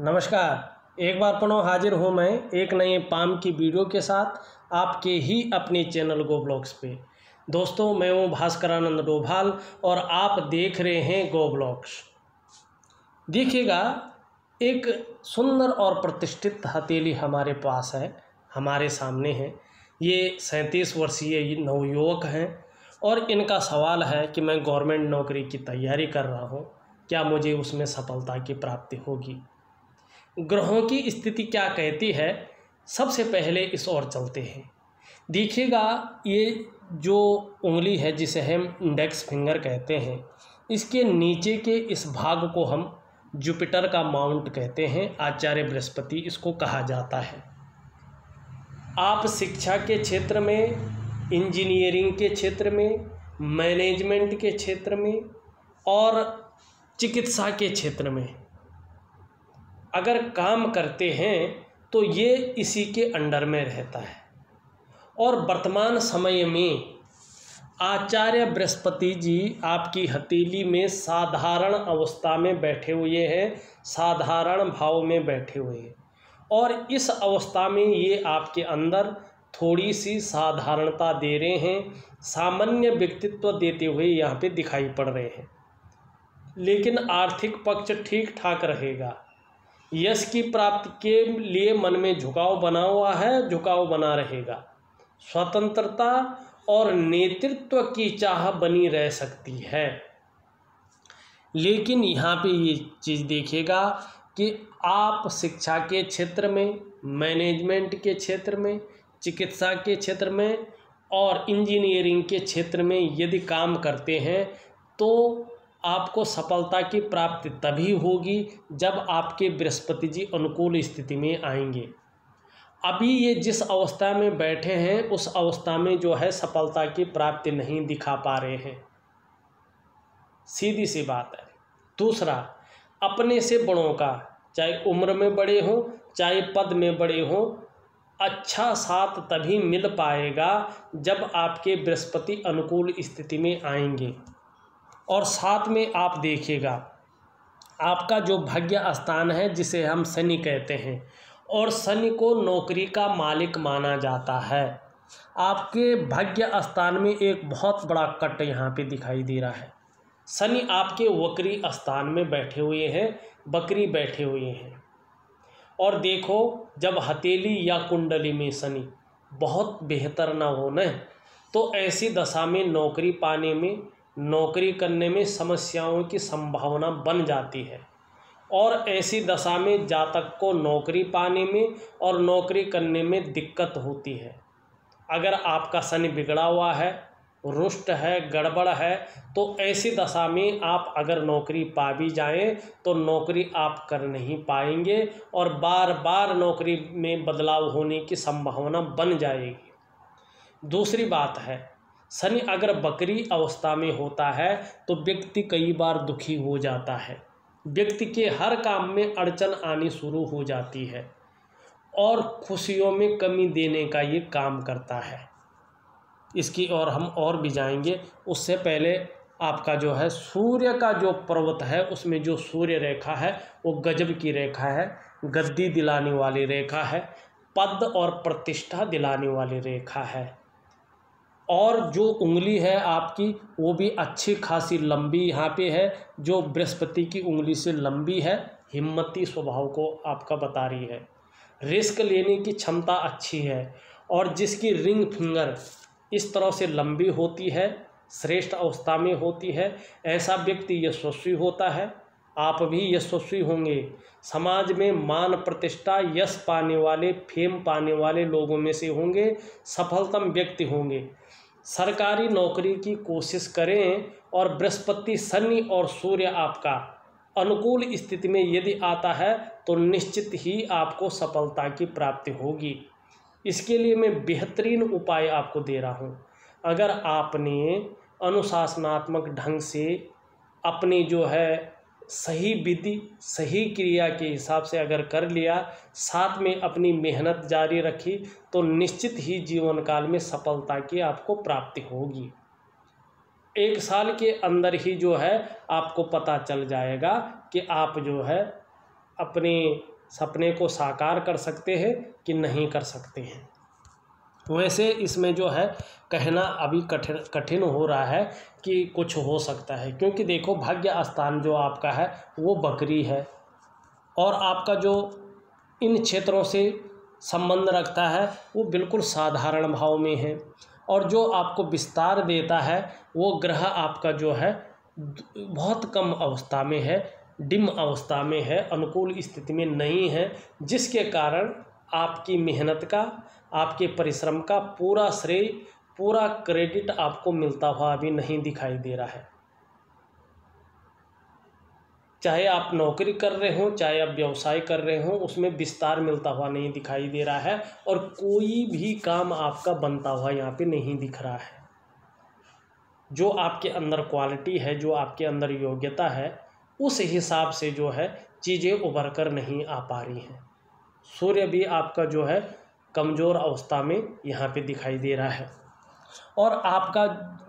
नमस्कार। एक बार पुनः हाजिर हूँ मैं एक नए पाम की वीडियो के साथ आपके ही अपने चैनल गो ब्लॉग्स पे। दोस्तों, मैं हूँ भास्करानंद डोभाल और आप देख रहे हैं गो ब्लॉग्स। देखिएगा, एक सुंदर और प्रतिष्ठित हथेली हमारे पास है, हमारे सामने है। ये 37 वर्षीय नवयुवक हैं और इनका सवाल है कि मैं गवर्नमेंट नौकरी की तैयारी कर रहा हूँ, क्या मुझे उसमें सफलता की प्राप्ति होगी। ग्रहों की स्थिति क्या कहती है, सबसे पहले इस ओर चलते हैं। देखिएगा, ये जो उंगली है जिसे हम इंडेक्स फिंगर कहते हैं, इसके नीचे के इस भाग को हम जुपिटर का माउंट कहते हैं। आचार्य बृहस्पति इसको कहा जाता है। आप शिक्षा के क्षेत्र में, इंजीनियरिंग के क्षेत्र में, मैनेजमेंट के क्षेत्र में और चिकित्सा के क्षेत्र में अगर काम करते हैं तो ये इसी के अंडर में रहता है। और वर्तमान समय में आचार्य बृहस्पति जी आपकी हथेली में साधारण अवस्था में बैठे हुए हैं, साधारण भाव में बैठे हुए हैं। और इस अवस्था में ये आपके अंदर थोड़ी सी साधारणता दे रहे हैं, सामान्य व्यक्तित्व देते हुए यहाँ पे दिखाई पड़ रहे हैं। लेकिन आर्थिक पक्ष ठीक ठाक रहेगा। यश की प्राप्ति के लिए मन में झुकाव बना हुआ है, झुकाव बना रहेगा। स्वतंत्रता और नेतृत्व की चाह बनी रह सकती है। लेकिन यहाँ पे ये चीज़ देखिएगा कि आप शिक्षा के क्षेत्र में, मैनेजमेंट के क्षेत्र में, चिकित्सा के क्षेत्र में और इंजीनियरिंग के क्षेत्र में यदि काम करते हैं तो आपको सफलता की प्राप्ति तभी होगी जब आपके बृहस्पति जी अनुकूल स्थिति में आएंगे। अभी ये जिस अवस्था में बैठे हैं उस अवस्था में जो है सफलता की प्राप्ति नहीं दिखा पा रहे हैं, सीधी सी बात है। दूसरा, अपने से बड़ों का, चाहे उम्र में बड़े हों चाहे पद में बड़े हों, अच्छा साथ तभी मिल पाएगा जब आपके बृहस्पति अनुकूल स्थिति में आएंगे। और साथ में आप देखिएगा, आपका जो भाग्य स्थान है जिसे हम शनि कहते हैं, और शनि को नौकरी का मालिक माना जाता है। आपके भाग्य स्थान में एक बहुत बड़ा कट यहाँ पे दिखाई दे रहा है। शनि आपके वक्री स्थान में बैठे हुए हैं, बकरी बैठे हुए हैं। और देखो, जब हथेली या कुंडली में शनि बहुत बेहतर ना हो न, तो ऐसी दशा में नौकरी पाने में, नौकरी करने में समस्याओं की संभावना बन जाती है। और ऐसी दशा में जातक को नौकरी पाने में और नौकरी करने में दिक्कत होती है। अगर आपका शनि बिगड़ा हुआ है, रुष्ट है, गड़बड़ है, तो ऐसी दशा में आप अगर नौकरी पा भी जाएं तो नौकरी आप कर नहीं पाएंगे और बार बार नौकरी में बदलाव होने की संभावना बन जाएगी। दूसरी बात है, शनि अगर बकरी अवस्था में होता है तो व्यक्ति कई बार दुखी हो जाता है। व्यक्ति के हर काम में अड़चन आनी शुरू हो जाती है और खुशियों में कमी देने का ये काम करता है। इसकी ओर हम और भी जाएंगे। उससे पहले आपका जो है सूर्य का जो पर्वत है उसमें जो सूर्य रेखा है वो गजब की रेखा है, गद्दी दिलाने वाली रेखा है, पद और प्रतिष्ठा दिलाने वाली रेखा है। और जो उंगली है आपकी वो भी अच्छी खासी लंबी यहाँ पे है, जो बृहस्पति की उंगली से लंबी है। हिम्मती स्वभाव को आपका बता रही है, रिस्क लेने की क्षमता अच्छी है। और जिसकी रिंग फिंगर इस तरह से लंबी होती है, श्रेष्ठ अवस्था में होती है, ऐसा व्यक्ति यशस्वी होता है। आप भी यशस्वी होंगे। समाज में मान प्रतिष्ठा, यश पाने वाले, फेम पाने वाले लोगों में से होंगे, सफलतम व्यक्ति होंगे। सरकारी नौकरी की कोशिश करें और बृहस्पति, शनि और सूर्य आपका अनुकूल स्थिति में यदि आता है तो निश्चित ही आपको सफलता की प्राप्ति होगी। इसके लिए मैं बेहतरीन उपाय आपको दे रहा हूँ। अगर आपने अनुशासनात्मक ढंग से अपनी जो है सही विधि, सही क्रिया के हिसाब से अगर कर लिया, साथ में अपनी मेहनत जारी रखी, तो निश्चित ही जीवन काल में सफलता की आपको प्राप्ति होगी। 1 साल के अंदर ही जो है आपको पता चल जाएगा कि आप जो है अपने सपने को साकार कर सकते हैं कि नहीं कर सकते हैं। वैसे इसमें जो है कहना अभी कठिन हो रहा है कि कुछ हो सकता है, क्योंकि देखो भाग्य स्थान जो आपका है वो बकरी है और आपका जो इन क्षेत्रों से संबंध रखता है वो बिल्कुल साधारण भाव में है, और जो आपको विस्तार देता है वो ग्रह आपका जो है बहुत कम अवस्था में है, डिम अवस्था में है, अनुकूल स्थिति में नहीं है, जिसके कारण आपकी मेहनत का, आपके परिश्रम का पूरा श्रेय, पूरा क्रेडिट आपको मिलता हुआ अभी नहीं दिखाई दे रहा है। चाहे आप नौकरी कर रहे हो, चाहे आप व्यवसाय कर रहे हो, उसमें विस्तार मिलता हुआ नहीं दिखाई दे रहा है और कोई भी काम आपका बनता हुआ यहाँ पे नहीं दिख रहा है। जो आपके अंदर क्वालिटी है, जो आपके अंदर योग्यता है, उस हिसाब से जो है चीज़ें उभर कर नहीं आ पा रही हैं। सूर्य भी आपका जो है कमज़ोर अवस्था में यहाँ पे दिखाई दे रहा है। और आपका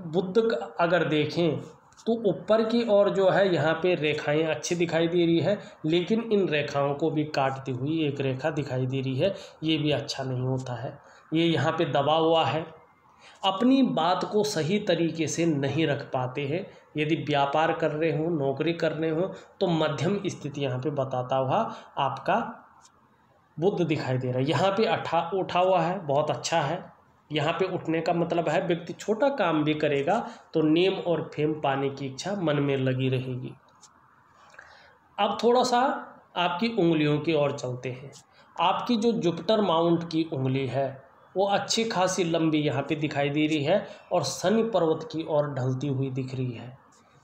बुध अगर देखें तो ऊपर की ओर जो है यहाँ पे रेखाएं अच्छी दिखाई दे रही है, लेकिन इन रेखाओं को भी काटती हुई एक रेखा दिखाई दे रही है। ये भी अच्छा नहीं होता है, ये यहाँ पे दबा हुआ है, अपनी बात को सही तरीके से नहीं रख पाते हैं। यदि व्यापार कर रहे हो, नौकरी कर रहे हो, तो मध्यम स्थिति यहाँ पे बताता हुआ आपका बुध दिखाई दे रहा है। यहाँ पे उठा हुआ है, बहुत अच्छा है। यहाँ पे उठने का मतलब है व्यक्ति छोटा काम भी करेगा तो नेम और फेम पाने की इच्छा मन में लगी रहेगी। अब थोड़ा सा आपकी उंगलियों की ओर चलते हैं। आपकी जो जुपिटर माउंट की उंगली है वो अच्छी खासी लंबी यहाँ पे दिखाई दे रही है और शनि पर्वत की ओर ढलती हुई दिख रही है।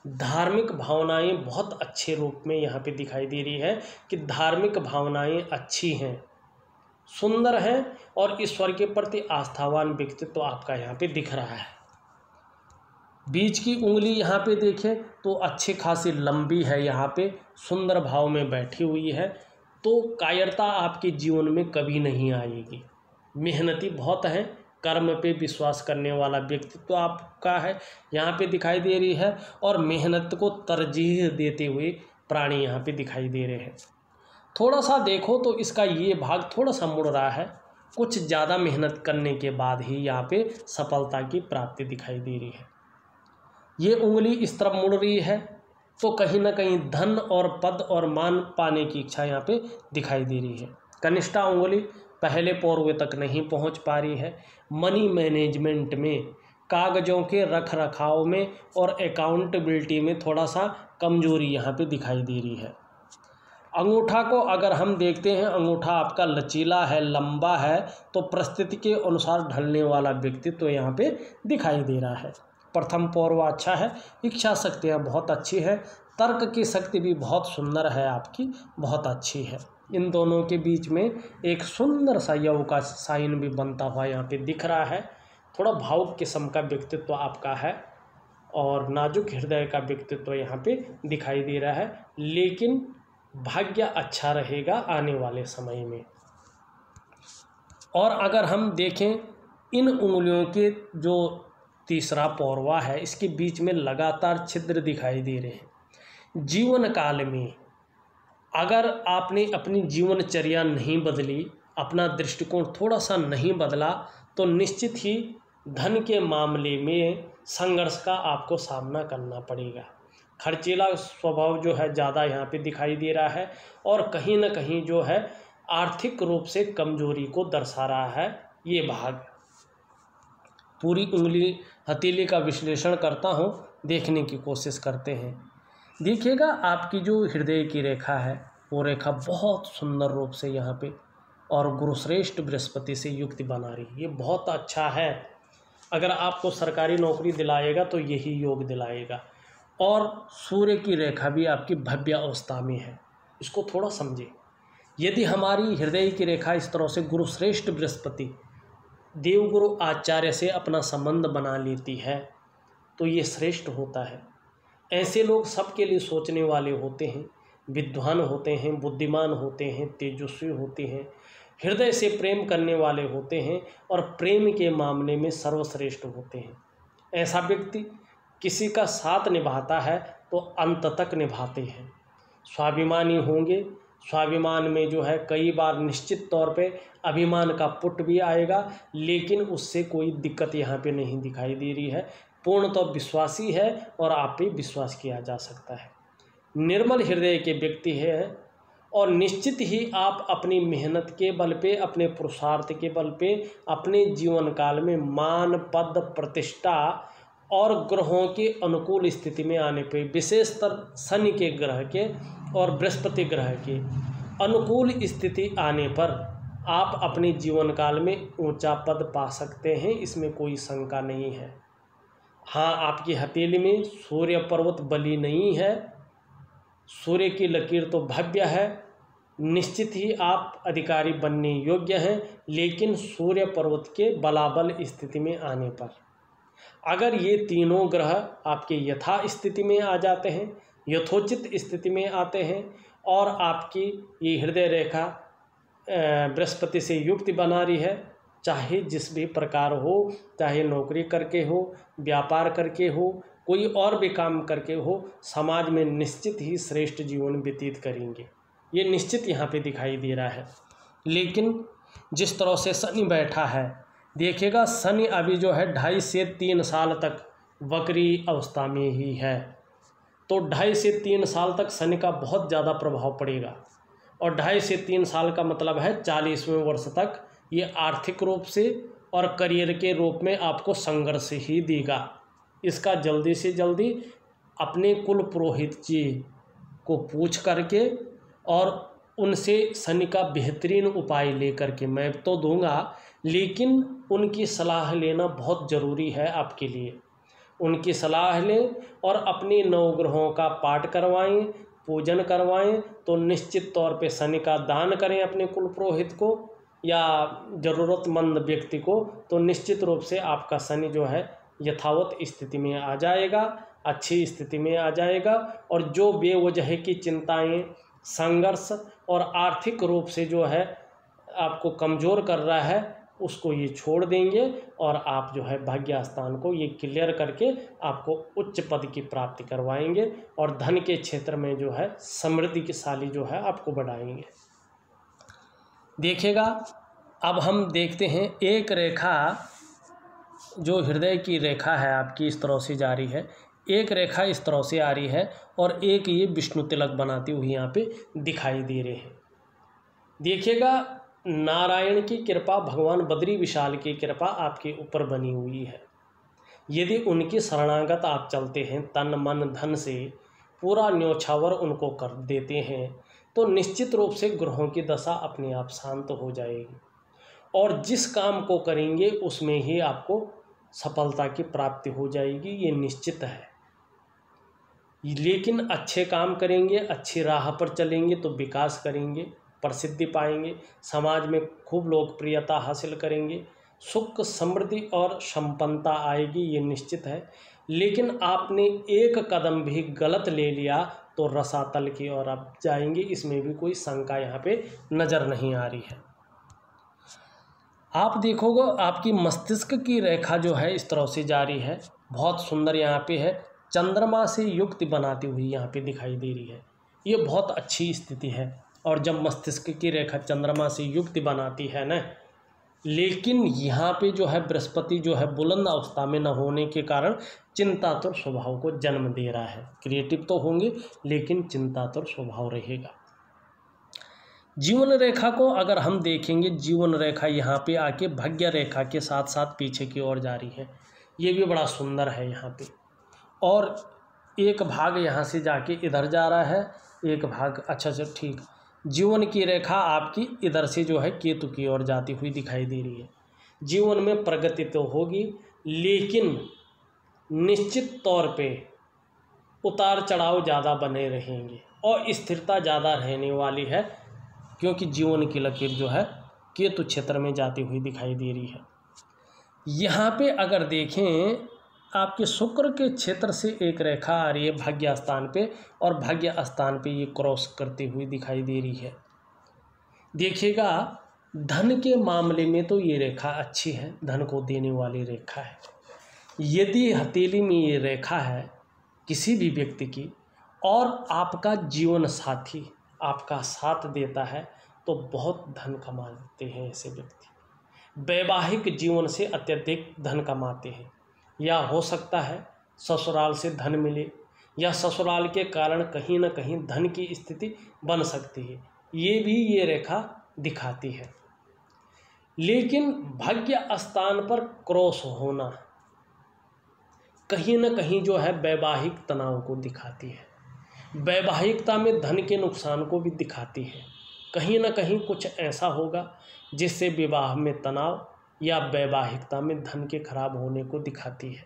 धार्मिक भावनाएं बहुत अच्छे रूप में यहाँ पे दिखाई दे रही है कि धार्मिक भावनाएं अच्छी हैं, सुंदर है, और ईश्वर के प्रति आस्थावान व्यक्तित्व तो आपका यहाँ पे दिख रहा है। बीच की उंगली यहाँ पे देखें तो अच्छी खासी लंबी है, यहाँ पे सुंदर भाव में बैठी हुई है। तो कायरता आपके जीवन में कभी नहीं आएगी। मेहनती बहुत है, कर्म पे विश्वास करने वाला व्यक्तित्व तो आपका है यहाँ पे दिखाई दे रही है, और मेहनत को तरजीह देते हुए प्राणी यहाँ पे दिखाई दे रहे हैं। थोड़ा सा देखो तो इसका ये भाग थोड़ा सा मुड़ रहा है, कुछ ज़्यादा मेहनत करने के बाद ही यहाँ पे सफलता की प्राप्ति दिखाई दे रही है। ये उंगली इस तरफ मुड़ रही है तो कहीं ना कहीं धन और पद और मान पाने की इच्छा यहाँ पे दिखाई दे रही है। कनिष्ठा उंगली पहले पौरवे तक नहीं पहुँच पा रही है। मनी मैनेजमेंट में, कागज़ों के रख रखाव में और अकाउंटेबिलिटी में थोड़ा सा कमजोरी यहाँ पे दिखाई दे रही है। अंगूठा को अगर हम देखते हैं, अंगूठा आपका लचीला है, लंबा है, तो परिस्थिति के अनुसार ढलने वाला व्यक्तित्व तो यहाँ पे दिखाई दे रहा है। प्रथम पौरवा अच्छा है, इच्छा शक्तियाँ बहुत अच्छी है, तर्क की शक्ति भी बहुत सुंदर है आपकी, बहुत अच्छी है। इन दोनों के बीच में एक सुंदर सा योग का साइन भी बनता हुआ यहाँ पे दिख रहा है। थोड़ा भावुक किस्म का व्यक्तित्व आपका है और नाजुक हृदय का व्यक्तित्व यहाँ पे दिखाई दे रहा है, लेकिन भाग्य अच्छा रहेगा आने वाले समय में। और अगर हम देखें इन उंगलियों के जो तीसरा पौरवा है, इसके बीच में लगातार छिद्र दिखाई दे रहे हैं। जीवन काल में अगर आपने अपनी जीवनचर्या नहीं बदली, अपना दृष्टिकोण थोड़ा सा नहीं बदला, तो निश्चित ही धन के मामले में संघर्ष का आपको सामना करना पड़ेगा। खर्चीला स्वभाव जो है ज़्यादा यहाँ पे दिखाई दे रहा है और कहीं ना कहीं जो है आर्थिक रूप से कमजोरी को दर्शा रहा है ये भाग। पूरी उंगली हथेली का विश्लेषण करता हूँ, देखने की कोशिश करते हैं। देखिएगा आपकी जो हृदय की रेखा है वो रेखा बहुत सुंदर रूप से यहाँ पे और गुरुश्रेष्ठ बृहस्पति से युक्ति बना रही है। ये बहुत अच्छा है। अगर आपको सरकारी नौकरी दिलाएगा तो यही योग दिलाएगा। और सूर्य की रेखा भी आपकी भव्य अवस्था में है, इसको थोड़ा समझे। यदि हमारी हृदय की रेखा इस तरह से गुरुश्रेष्ठ बृहस्पति देवगुरु आचार्य से अपना संबंध बना लेती है तो ये श्रेष्ठ होता है। ऐसे लोग सबके लिए सोचने वाले होते हैं, विद्वान होते हैं, बुद्धिमान होते हैं, तेजस्वी होते हैं, हृदय से प्रेम करने वाले होते हैं और प्रेम के मामले में सर्वश्रेष्ठ होते हैं। ऐसा व्यक्ति किसी का साथ निभाता है तो अंत तक निभाते हैं। स्वाभिमानी होंगे, स्वाभिमान में जो है कई बार निश्चित तौर पे अभिमान का पुट भी आएगा, लेकिन उससे कोई दिक्कत यहाँ पे नहीं दिखाई दे रही है। पूर्ण तो विश्वासी है और आप पे विश्वास किया जा सकता है। निर्मल हृदय के व्यक्ति है और निश्चित ही आप अपनी मेहनत के बल पे, अपने पुरुषार्थ के बल पे, अपने जीवन काल में मान, पद, प्रतिष्ठा और ग्रहों की अनुकूल स्थिति में आने पे, विशेषतर शनि के ग्रह के और बृहस्पति ग्रह के अनुकूल स्थिति आने पर आप अपने जीवन काल में ऊंचा पद पा सकते हैं, इसमें कोई शंका नहीं है। हाँ, आपकी हथेली में सूर्य पर्वत बली नहीं है, सूर्य की लकीर तो भव्य है, निश्चित ही आप अधिकारी बनने योग्य हैं, लेकिन सूर्य पर्वत के बलाबल स्थिति में आने पर अगर ये तीनों ग्रह आपके यथा स्थिति में आ जाते हैं, यथोचित स्थिति में आते हैं और आपकी ये हृदय रेखा बृहस्पति से युक्त बना रही है, चाहे जिस भी प्रकार हो, चाहे नौकरी करके हो, व्यापार करके हो, कोई और भी काम करके हो, समाज में निश्चित ही श्रेष्ठ जीवन व्यतीत करेंगे, ये निश्चित यहाँ पे दिखाई दे रहा है। लेकिन जिस तरह से शनि बैठा है, देखिएगा शनि अभी जो है 2.5 से 3 साल तक वक्री अवस्था में ही है, तो 2.5 से 3 साल तक शनि का बहुत ज़्यादा प्रभाव पड़ेगा और 2.5 से 3 साल का मतलब है 40वें वर्ष तक ये आर्थिक रूप से और करियर के रूप में आपको संघर्ष ही देगा। इसका जल्दी से जल्दी अपने कुल पुरोहित जी को पूछ करके और उनसे शनि का बेहतरीन उपाय लेकर के, मैं तो दूंगा लेकिन उनकी सलाह लेना बहुत ज़रूरी है आपके लिए। उनकी सलाह लें और अपने नवग्रहों का पाठ करवाएं, पूजन करवाएं, तो निश्चित तौर पे शनि का दान करें अपने कुल पुरोहित को या ज़रूरतमंद व्यक्ति को, तो निश्चित रूप से आपका शनि जो है यथावत स्थिति में आ जाएगा, अच्छी स्थिति में आ जाएगा और जो बेवजह की चिंताएं, संघर्ष और आर्थिक रूप से जो है आपको कमज़ोर कर रहा है, उसको ये छोड़ देंगे और आप जो है भाग्य स्थान को ये क्लियर करके आपको उच्च पद की प्राप्ति करवाएंगे और धन के क्षेत्र में जो है समृद्धि की शाली जो है आपको बढ़ाएंगे। देखिएगा, अब हम देखते हैं एक रेखा जो हृदय की रेखा है आपकी इस तरह से जा रही है, एक रेखा इस तरह से आ रही है और एक ये विष्णु तिलक बनाती हुई यहाँ पे दिखाई दे रहे हैं। देखिएगा, नारायण की कृपा, भगवान बद्री विशाल की कृपा आपके ऊपर बनी हुई है। यदि उनकी शरणागत आप चलते हैं, तन मन धन से पूरा न्योछावर उनको कर देते हैं, तो निश्चित रूप से ग्रहों की दशा अपने आप शांत हो जाएगी और जिस काम को करेंगे उसमें ही आपको सफलता की प्राप्ति हो जाएगी, ये निश्चित है। लेकिन अच्छे काम करेंगे, अच्छी राह पर चलेंगे तो विकास करेंगे, प्रसिद्धि पाएंगे, समाज में खूब लोकप्रियता हासिल करेंगे, सुख समृद्धि और संपन्नता आएगी, ये निश्चित है। लेकिन आपने एक कदम भी गलत ले लिया तो रसातल की ओर आप जाएंगे, इसमें भी कोई शंका यहाँ पे नज़र नहीं आ रही है। आप देखोगे आपकी मस्तिष्क की रेखा जो है इस तरह से जा रही है, बहुत सुंदर यहाँ पे है, चंद्रमा से युक्त बनाती हुई यहाँ पे दिखाई दे रही है, ये बहुत अच्छी स्थिति है। और जब मस्तिष्क की रेखा चंद्रमा से युक्त बनाती है ना, लेकिन यहाँ पे जो है बृहस्पति जो है बुलंद अवस्था में न होने के कारण चिंतातुर स्वभाव को जन्म दे रहा है। क्रिएटिव तो होंगे लेकिन चिंतातुर स्वभाव रहेगा। जीवन रेखा को अगर हम देखेंगे, जीवन रेखा यहाँ पे आके भाग्य रेखा के साथ साथ पीछे की ओर जा रही है, ये भी बड़ा सुंदर है यहाँ पे। और एक भाग यहाँ से जाके इधर जा रहा है, एक भाग अच्छा ठीक। जीवन की रेखा आपकी इधर से जो है केतु की ओर जाती हुई दिखाई दे रही है। जीवन में प्रगति तो होगी लेकिन निश्चित तौर पे उतार चढ़ाव ज़्यादा बने रहेंगे और स्थिरता ज़्यादा रहने वाली है, क्योंकि जीवन की लकीर जो है केतु क्षेत्र में जाती हुई दिखाई दे रही है। यहाँ पे अगर देखें आपके शुक्र के क्षेत्र से एक रेखा आ रही है भाग्य स्थान पे और भाग्य स्थान पे ये क्रॉस करती हुई दिखाई दे रही है। देखिएगा, धन के मामले में तो ये रेखा अच्छी है, धन को देने वाली रेखा है। यदि हथेली में ये रेखा है किसी भी व्यक्ति की और आपका जीवन साथी आपका साथ देता है तो बहुत धन कमा लेते हैं ऐसे व्यक्ति। वैवाहिक जीवन से अत्यधिक धन कमाते हैं, या हो सकता है ससुराल से धन मिले, या ससुराल के कारण कहीं न कहीं धन की स्थिति बन सकती है, ये भी ये रेखा दिखाती है। लेकिन भाग्य स्थान पर क्रॉस होना कहीं न कहीं जो है वैवाहिक तनाव को दिखाती है, वैवाहिकता में धन के नुकसान को भी दिखाती है। कहीं न कहीं कुछ ऐसा होगा जिससे विवाह में तनाव या वैवाहिकता में धन के खराब होने को दिखाती है।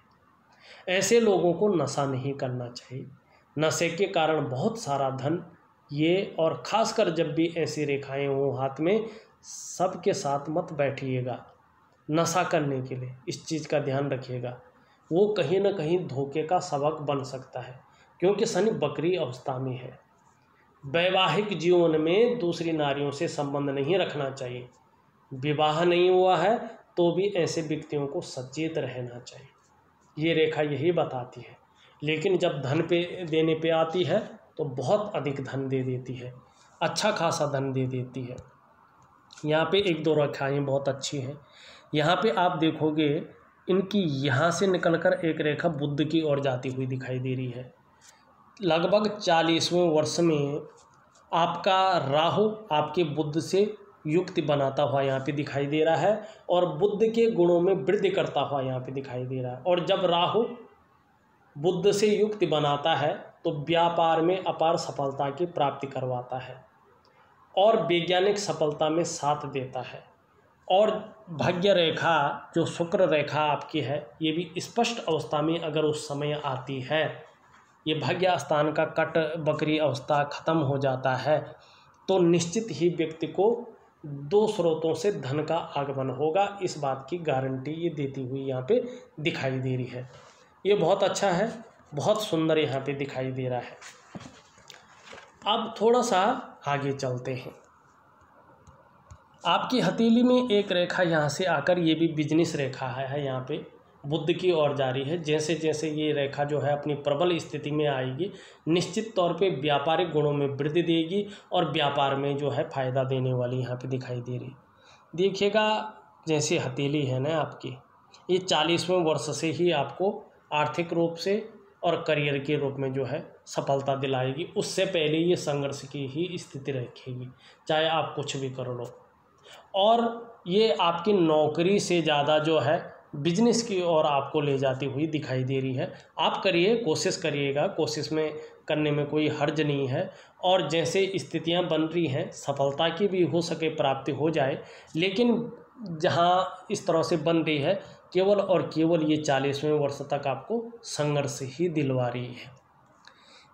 ऐसे लोगों को नशा नहीं करना चाहिए। नशे के कारण बहुत सारा धन ये, और ख़ासकर जब भी ऐसी रेखाएं हों हाथ में, सबके साथ मत बैठिएगा नशा करने के लिए। इस चीज़ का ध्यान रखिएगा, वो कहीं न कहीं धोखे का सबक बन सकता है, क्योंकि शनि बकरी अवस्था में है। वैवाहिक जीवन में दूसरी नारियों से संबंध नहीं रखना चाहिए। विवाह नहीं हुआ है तो भी ऐसे व्यक्तियों को सचेत रहना चाहिए, ये रेखा यही बताती है। लेकिन जब धन पे देने पे आती है तो बहुत अधिक धन दे देती है, अच्छा खासा धन दे देती है। यहाँ पे एक दो रेखाएं बहुत अच्छी हैं। यहाँ पे आप देखोगे इनकी यहाँ से निकलकर एक रेखा बुध की ओर जाती हुई दिखाई दे रही है। लगभग 40वें वर्ष में आपका राहु आपके बुध से युक्ति बनाता हुआ यहाँ पे दिखाई दे रहा है, और बुध के गुणों में वृद्धि करता हुआ यहाँ पे दिखाई दे रहा है। और जब राहु बुध से युक्ति बनाता है तो व्यापार में अपार सफलता की प्राप्ति करवाता है और वैज्ञानिक सफलता में साथ देता है। और भाग्य रेखा जो शुक्र रेखा आपकी है, ये भी स्पष्ट अवस्था में अगर उस समय आती है, ये भाग्य स्थान का कट बकरी अवस्था खत्म हो जाता है, तो निश्चित ही व्यक्ति को दो स्रोतों से धन का आगमन होगा। इस बात की गारंटी ये देती हुई यहाँ पे दिखाई दे रही है। ये बहुत अच्छा है, बहुत सुंदर यहाँ पे दिखाई दे रहा है। अब थोड़ा सा आगे चलते हैं। आपकी हथेली में एक रेखा यहाँ से आकर, ये भी बिजनेस रेखा है, यहाँ पे बुध की ओर जा रही है। जैसे जैसे ये रेखा जो है अपनी प्रबल स्थिति में आएगी, निश्चित तौर पे व्यापारिक गुणों में वृद्धि देगी और व्यापार में जो है फायदा देने वाली यहाँ पे दिखाई दे रही। देखिएगा जैसे हथेली है ना आपकी, ये 40वें वर्ष से ही आपको आर्थिक रूप से और करियर के रूप में जो है सफलता दिलाएगी। उससे पहले ये संघर्ष की ही स्थिति रखेगी, चाहे आप कुछ भी कर लो। और ये आपकी नौकरी से ज़्यादा जो है बिजनेस की ओर आपको ले जाती हुई दिखाई दे रही है। आप करिए, कोशिश करिएगा, कोशिश में करने में कोई हर्ज नहीं है। और जैसे स्थितियां बन रही हैं, सफलता की भी हो सके प्राप्ति हो जाए, लेकिन जहां इस तरह से बन रही है, केवल और केवल ये 40वें वर्ष तक आपको संघर्ष ही दिलवा रही है।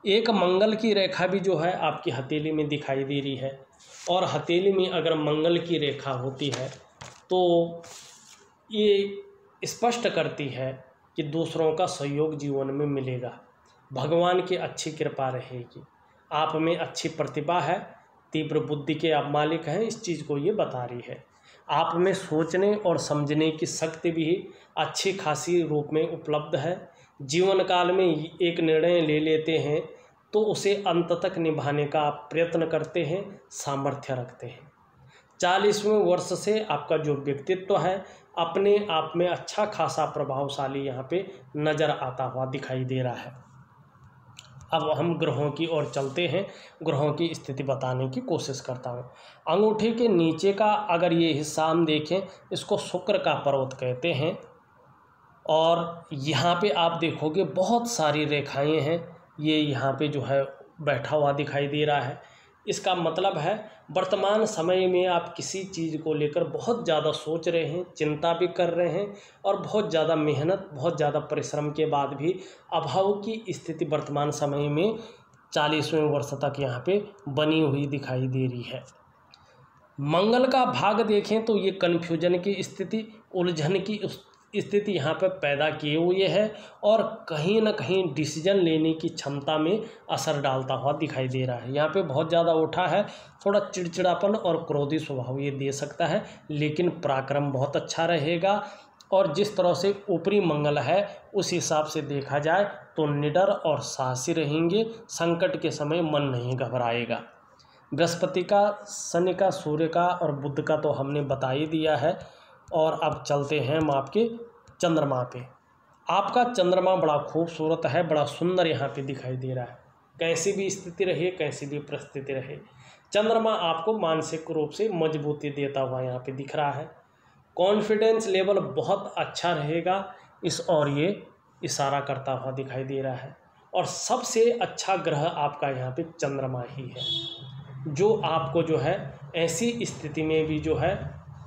एक मंगल की रेखा भी जो है आपकी हथेली में दिखाई दे रही है, और हथेली में अगर मंगल की रेखा होती है तो ये स्पष्ट करती है कि दूसरों का सहयोग जीवन में मिलेगा, भगवान की अच्छी कृपा रहेगी, आप में अच्छी प्रतिभा है, तीव्र बुद्धि के आप मालिक हैं, इस चीज़ को ये बता रही है। आप में सोचने और समझने की शक्ति भी अच्छी खासी रूप में उपलब्ध है। जीवन काल में एक निर्णय ले लेते हैं तो उसे अंत तक निभाने का आप प्रयत्न करते हैं, सामर्थ्य रखते हैं। 40वें वर्ष से आपका जो व्यक्तित्व है अपने आप में अच्छा खासा प्रभावशाली यहाँ पे नज़र आता हुआ दिखाई दे रहा है। अब हम ग्रहों की ओर चलते हैं, ग्रहों की स्थिति बताने की कोशिश करता हूँ। अंगूठे के नीचे का अगर ये हिस्सा हम देखें, इसको शुक्र का पर्वत कहते हैं, और यहाँ पे आप देखोगे बहुत सारी रेखाएं हैं, ये यहाँ पे जो है बैठा हुआ दिखाई दे रहा है। इसका मतलब है वर्तमान समय में आप किसी चीज़ को लेकर बहुत ज़्यादा सोच रहे हैं, चिंता भी कर रहे हैं, और बहुत ज़्यादा मेहनत, बहुत ज़्यादा परिश्रम के बाद भी अभाव की स्थिति वर्तमान समय में 40वें वर्ष तक यहाँ पे बनी हुई दिखाई दे रही है। मंगल का भाग देखें तो ये कन्फ्यूजन की स्थिति, उलझन की स्थिति यहाँ पर पैदा किए हुए है, और कहीं ना कहीं डिसीजन लेने की क्षमता में असर डालता हुआ दिखाई दे रहा है। यहाँ पे बहुत ज़्यादा उठा है, थोड़ा चिड़चिड़ापन और क्रोधी स्वभाव ये दे सकता है, लेकिन पराक्रम बहुत अच्छा रहेगा। और जिस तरह से ऊपरी मंगल है उस हिसाब से देखा जाए तो निडर और साहसी रहेंगे, संकट के समय मन नहीं घबराएगा। बृहस्पति का, शनि का, सूर्य का और बुध का तो हमने बता ही दिया है। और अब चलते हैं हम आपके चंद्रमा पे। आपका चंद्रमा बड़ा खूबसूरत है, बड़ा सुंदर यहाँ पे दिखाई दे रहा है। कैसी भी स्थिति रहे, कैसी भी परिस्थिति रहे, चंद्रमा आपको मानसिक रूप से मजबूती देता हुआ यहाँ पे दिख रहा है। कॉन्फिडेंस लेवल बहुत अच्छा रहेगा इस और ये इशारा करता हुआ दिखाई दे रहा है। और सबसे अच्छा ग्रह आपका यहाँ पे चंद्रमा ही है, जो आपको जो है ऐसी स्थिति में भी जो है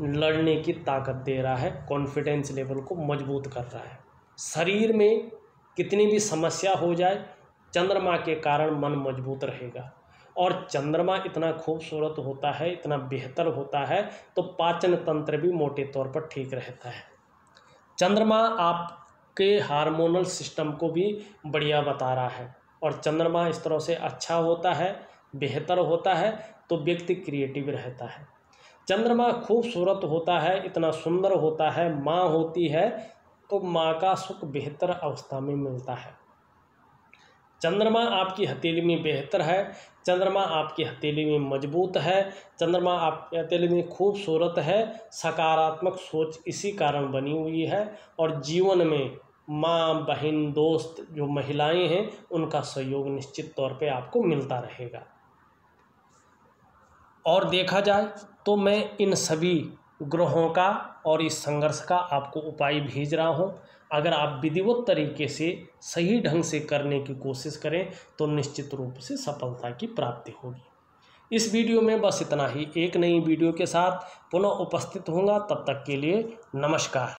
लड़ने की ताकत दे रहा है, कॉन्फिडेंस लेवल को मजबूत कर रहा है। शरीर में कितनी भी समस्या हो जाए, चंद्रमा के कारण मन मजबूत रहेगा। और चंद्रमा इतना खूबसूरत होता है, इतना बेहतर होता है, तो पाचन तंत्र भी मोटे तौर पर ठीक रहता है। चंद्रमा आपके हार्मोनल सिस्टम को भी बढ़िया बता रहा है। और चंद्रमा इस तरह से अच्छा होता है, बेहतर होता है, तो व्यक्ति क्रिएटिव रहता है। चंद्रमा खूबसूरत होता है, इतना सुंदर होता है, माँ होती है तो माँ का सुख बेहतर अवस्था में मिलता है। चंद्रमा आपकी हथेली में बेहतर है, चंद्रमा आपकी हथेली में मजबूत है, चंद्रमा आपकी हथेली में खूबसूरत है, सकारात्मक सोच इसी कारण बनी हुई है। और जीवन में माँ, बहन, दोस्त जो महिलाएं हैं, उनका सहयोग निश्चित तौर पे आपको मिलता रहेगा। और देखा जाए तो मैं इन सभी ग्रहों का और इस संघर्ष का आपको उपाय भेज रहा हूँ। अगर आप विधिवत तरीके से सही ढंग से करने की कोशिश करें तो निश्चित रूप से सफलता की प्राप्ति होगी। इस वीडियो में बस इतना ही। एक नई वीडियो के साथ पुनः उपस्थित होऊंगा, तब तक के लिए नमस्कार।